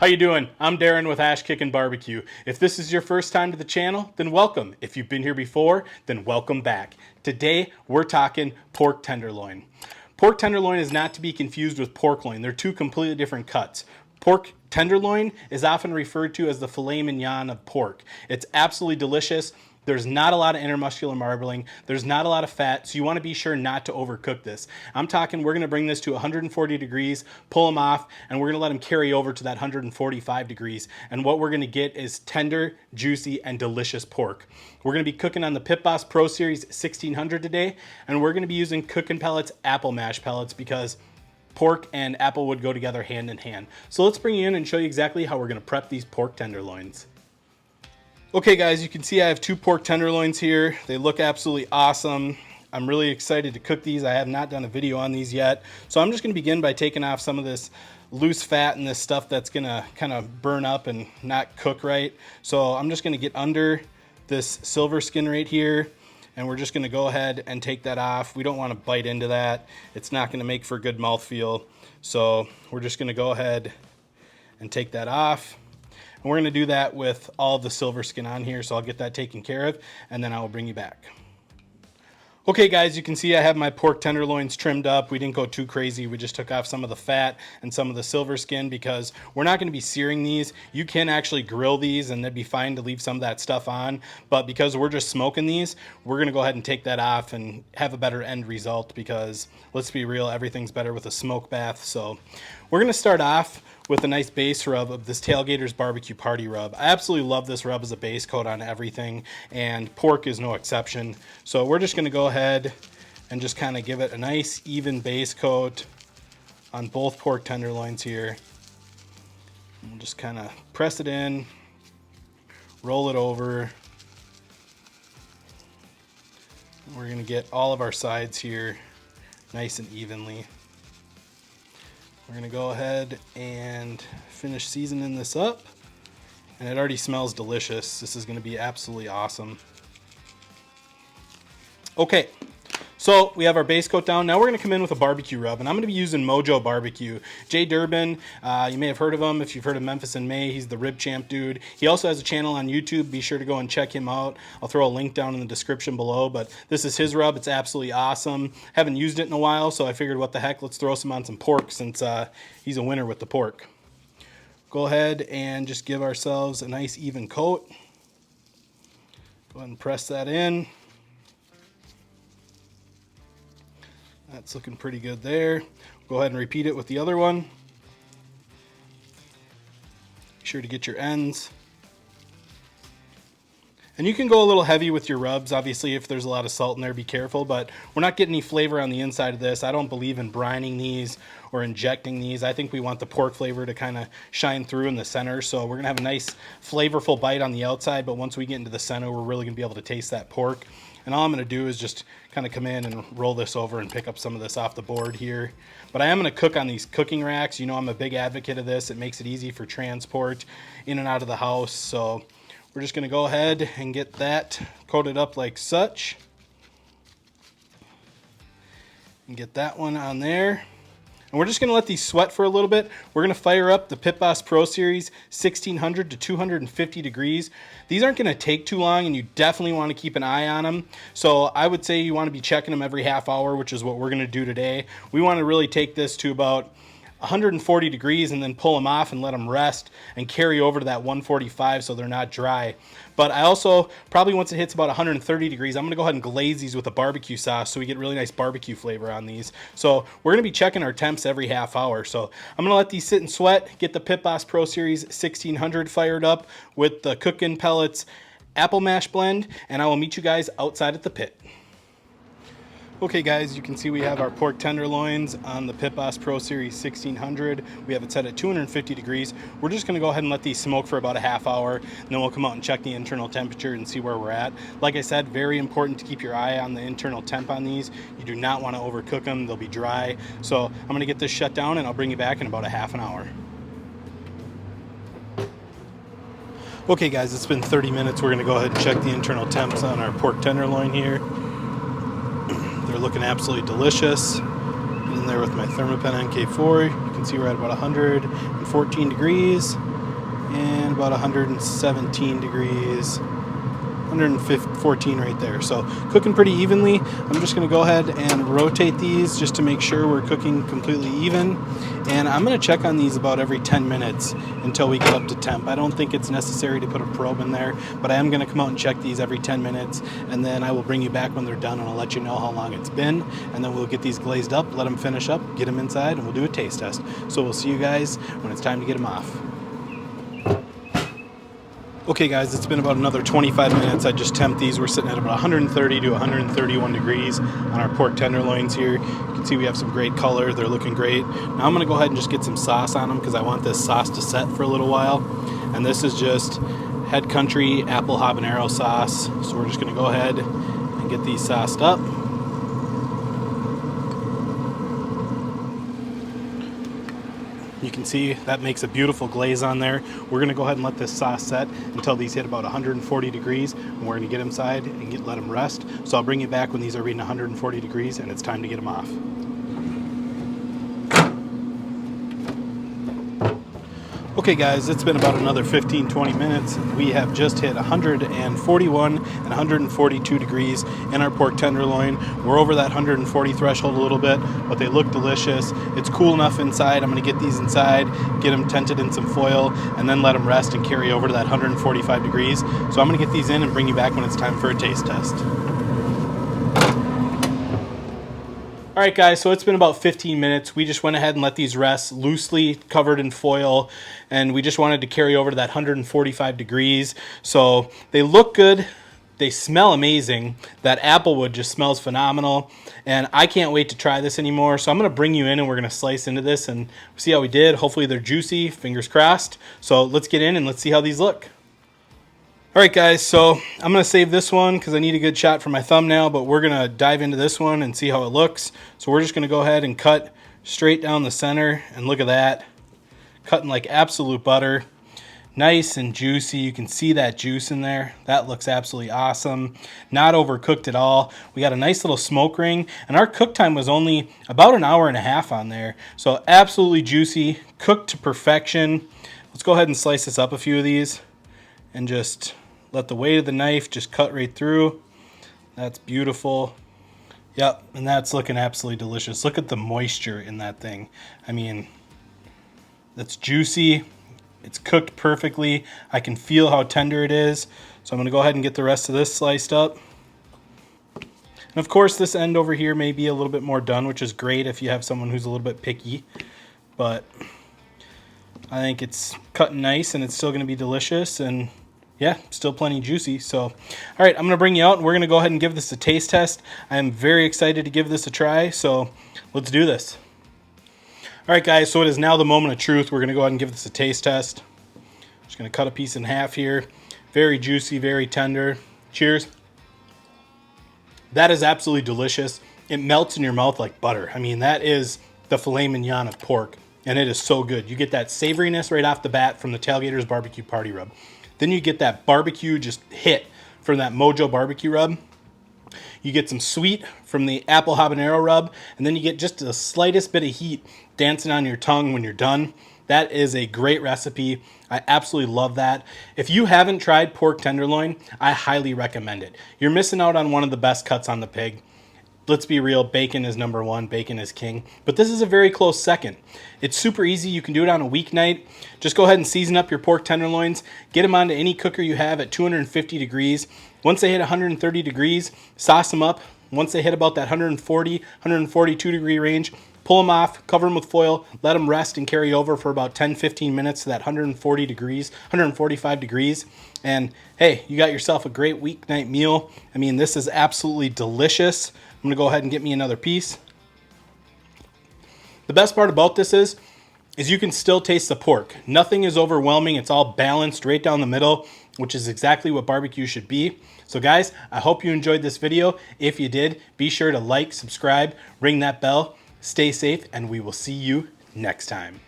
How you doing? I'm Darren with Kickin Barbecue. If this is your first time to the channel, then welcome. If you've been here before, then welcome back. Today, we're talking pork tenderloin. Pork tenderloin is not to be confused with pork loin. They're two completely different cuts. Pork tenderloin is often referred to as the filet mignon of pork. It's absolutely delicious. There's not a lot of intermuscular marbling. There's not a lot of fat, so you want to be sure not to overcook this. I'm talking we're going to bring this to 140 degrees, pull them off, and we're going to let them carry over to that 145 degrees. And what we're going to get is tender, juicy, and delicious pork. We're going to be cooking on the Pit Boss Pro Series 1600 today, and we're going to be using Cookin Pellets Apple Mash pellets because pork and applewood go together hand in hand. So let's bring you in and show you exactly how we're going to prep these pork tenderloins. Okay guys, you can see I have two pork tenderloins here. They look absolutely awesome. I'm really excited to cook these. I have not done a video on these yet. So I'm just going to begin by taking off some of this loose fat and this stuff that's going to kind of burn up and not cook right. So I'm just going to get under this silver skin right here, and we're just going to go ahead and take that off. We don't want to bite into that. It's not going to make for good mouthfeel. So we're just going to go ahead and take that off. And we're going to do that with all of the silver skin on here, so I'll get that taken care of, and then I will bring you back. Okay guys, you can see I have my pork tenderloins trimmed up. We didn't go too crazy. We just took off some of the fat and some of the silver skin because we're not going to be searing these. You can actually grill these and that'd be fine to leave some of that stuff on, but because we're just smoking these, we're going to go ahead and take that off and have a better end result because, let's be real, everything's better with a smoke bath. So we're going to start off with a nice base rub of this Tailgater's Barbecue Party Rub. I absolutely love this rub as a base coat on everything, and pork is no exception. So we're just going to go ahead and just kind of give it a nice even base coat on both pork tenderloins here. We'll just kind of press it in, roll it over. We're going to get all of our sides here nice and evenly. We're going to go ahead and finish seasoning this up, and it already smells delicious. This is going to be absolutely awesome. Okay, so we have our base coat down. Now we're going to come in with a barbecue rub, and I'm going to be using Mojo BBQ. Jay Durbin, you may have heard of him if you've heard of Memphis in May. He's the rib champ dude. He also has a channel on YouTube. Be sure to go and check him out. I'll throw a link down in the description below, but this is his rub. It's absolutely awesome. Haven't used it in a while, so I figured what the heck, let's throw some on some pork since he's a winner with the pork. Go ahead and just give ourselves a nice even coat. Go ahead and press that in. That's looking pretty good there. Go ahead and repeat it with the other one. Be sure to get your ends. And you can go a little heavy with your rubs. Obviously, if there's a lot of salt in there, be careful, but we're not getting any flavor on the inside of this. I don't believe in brining these or injecting these. I think we want the pork flavor to kind of shine through in the center. So we're gonna have a nice flavorful bite on the outside, but once we get into the center, we're really gonna be able to taste that pork. And all I'm going to do is just kind of come in and roll this over and pick up some of this off the board here. But I am going to cook on these cooking racks. You know, I'm a big advocate of this. It makes it easy for transport in and out of the house. So we're just going to go ahead and get that coated up like such. And get that one on there. And we're just going to let these sweat for a little bit. We're going to fire up the Pit Boss Pro Series 1600 to 250 degrees. These aren't going to take too long, and you definitely want to keep an eye on them. So I would say you want to be checking them every half hour, which is what we're going to do today. We want to really take this to about 140 degrees and then pull them off and let them rest and carry over to that 145 so they're not dry. But I also, probably once it hits about 130 degrees, I'm going to go ahead and glaze these with a barbecue sauce so we get really nice barbecue flavor on these. So we're going to be checking our temps every half hour. So I'm going to let these sit and sweat, get the Pit Boss Pro Series 1600 fired up with the Cookin Pellets Apple Mash blend, and I will meet you guys outside at the pit. Okay guys, you can see we have our pork tenderloins on the Pit Boss Pro Series 1600. We have it set at 250 degrees. We're just going to go ahead and let these smoke for about a half hour, and then we'll come out and check the internal temperature and see where we're at. Like I said, very important to keep your eye on the internal temp on these. You do not want to overcook them. They'll be dry. So I'm going to get this shut down and I'll bring you back in about a half an hour. Okay guys, it's been 30 minutes. We're going to go ahead and check the internal temps on our pork tenderloin here. They're looking absolutely delicious. And there with my Thermapen NK4. You can see we're at about 114 degrees and about 117 degrees. 114 right there. So cooking pretty evenly. I'm just going to go ahead and rotate these just to make sure we're cooking completely even. And I'm going to check on these about every 10 minutes until we get up to temp. I don't think it's necessary to put a probe in there, but I am going to come out and check these every 10 minutes, and then I will bring you back when they're done and I'll let you know how long it's been, and then we'll get these glazed up, let them finish up, get them inside, and we'll do a taste test. So we'll see you guys when it's time to get them off. Okay guys, it's been about another 25 minutes. I just temped these. We're sitting at about 130 to 131 degrees on our pork tenderloins here. You can see we have some great color. They're looking great. Now I'm going to go ahead and just get some sauce on them because I want this sauce to set for a little while. And this is just Head Country apple habanero sauce. So we're just going to go ahead and get these sauced up. You can see that makes a beautiful glaze on there. We're going to go ahead and let this sauce set until these hit about 140 degrees, and we're going to get them inside and let them rest. So I'll bring you back when these are reading 140 degrees and it's time to get them off. Okay guys, it's been about another 15-20 minutes. We have just hit 141 and 142 degrees in our pork tenderloin. We're over that 140 threshold a little bit, but they look delicious. It's cool enough inside. I'm going to get these inside, get them tented in some foil, and then let them rest and carry over to that 145 degrees. So I'm going to get these in and bring you back when it's time for a taste test. All right guys, so it's been about 15 minutes. We just went ahead and let these rest loosely covered in foil, and we just wanted to carry over to that 145 degrees. So they look good. They smell amazing. That applewood just smells phenomenal, and I can't wait to try this anymore. So I'm going to bring you in and we're going to slice into this and see how we did. Hopefully they're juicy, fingers crossed. So let's get in and let's see how these look. All right guys, so I'm going to save this one because I need a good shot for my thumbnail, but we're going to dive into this one and see how it looks. So we're just going to go ahead and cut straight down the center, and look at that. Cutting like absolute butter. Nice and juicy. You can see that juice in there. That looks absolutely awesome. Not overcooked at all. We got a nice little smoke ring, and our cook time was only about an hour and a half on there. So absolutely juicy, cooked to perfection. Let's go ahead and slice this up a few of these and just let the weight of the knife just cut right through. That's beautiful. Yep, and that's looking absolutely delicious. Look at the moisture in that thing. I mean, that's juicy. It's cooked perfectly. I can feel how tender it is. So I'm going to go ahead and get the rest of this sliced up. And of course, this end over here may be a little bit more done, which is great if you have someone who's a little bit picky. But I think it's cut nice, and it's still going to be delicious, and yeah, still plenty juicy. So, all right, I'm going to bring you out, and we're going to go ahead and give this a taste test. I am very excited to give this a try, so let's do this. All right, guys, so it is now the moment of truth. We're going to go ahead and give this a taste test. Just going to cut a piece in half here. Very juicy, very tender. Cheers. That is absolutely delicious. It melts in your mouth like butter. I mean, that is the filet mignon of pork, and it is so good. You get that savoriness right off the bat from the Tailgater's barbecue party rub. Then you get that barbecue just hit from that Mojo BBQ Rub. You get some sweet from the apple habanero rub, and then you get just the slightest bit of heat dancing on your tongue when you're done. That is a great recipe. I absolutely love that. If you haven't tried pork tenderloin, I highly recommend it. You're missing out on one of the best cuts on the pig. Let's be real, bacon is number one, bacon is king, but this is a very close second. It's super easy. You can do it on a weeknight. Just go ahead and season up your pork tenderloins, get them onto any cooker you have at 250 degrees. Once they hit 130 degrees, sauce them up. Once they hit about that 140, 142 degree range, pull them off, cover them with foil, let them rest and carry over for about 10-15 minutes to that 140 degrees, 145 degrees. And hey, you got yourself a great weeknight meal. I mean, this is absolutely delicious. I'm going to go ahead and get me another piece. The best part about this is you can still taste the pork. Nothing is overwhelming. It's all balanced right down the middle, which is exactly what barbecue should be. So guys, I hope you enjoyed this video. If you did, be sure to like, subscribe, ring that bell, stay safe, and we will see you next time.